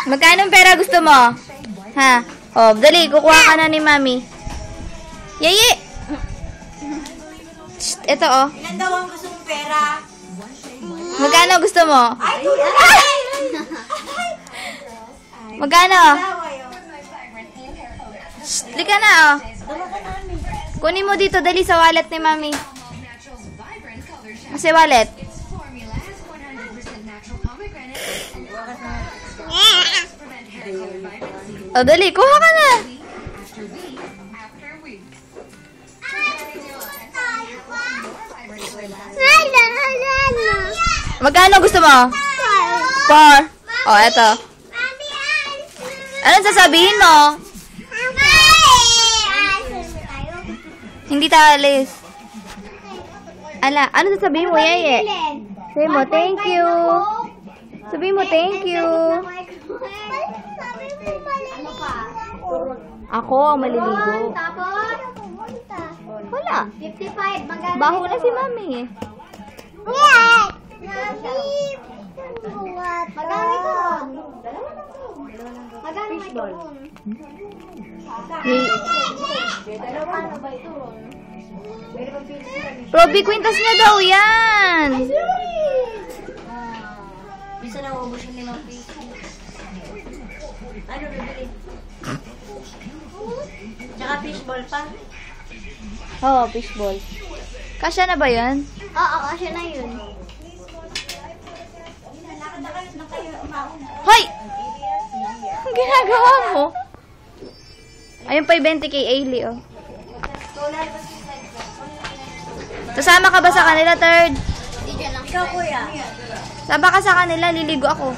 Magkano pera gusto mo? Ha? Oh, dali, kukuha ka na ni Mami. Yayi! Ito, oh. Ilan daw ang gusto mong pera? Magkano gusto mo? Ay! Magkano? Lika na, oh. Kunin mo dito, dali sa wallet ni Mami. Kasi wallet. Oh, dali, kuha ka na. Magkano gusto mo? 4. Oh, eto. Anong sasabihin mo? Hindi tayo alis. Ala, ano sasabihin mo, Yeye? Sabihin mo, thank you. Sabihin mo, thank you. Ako ang maliligo. Wala. 55. Baho na si Mami eh. Magkano ito? Magkano ito? Proby, kwintas niya daw yan. Bisa na ubos yung 5 piso. Ano bibili? Tsaka fishball pa. Oo, fishball. Kasya na ba yan? Oo, kasi na yun. Hoy! Ang ginagawa mo? Ayun pa yung 20 kay Ailey, oh. Sasama ka ba sa kanila, third? Ikaw, kuya. Saba ka sa kanila, liligo ako.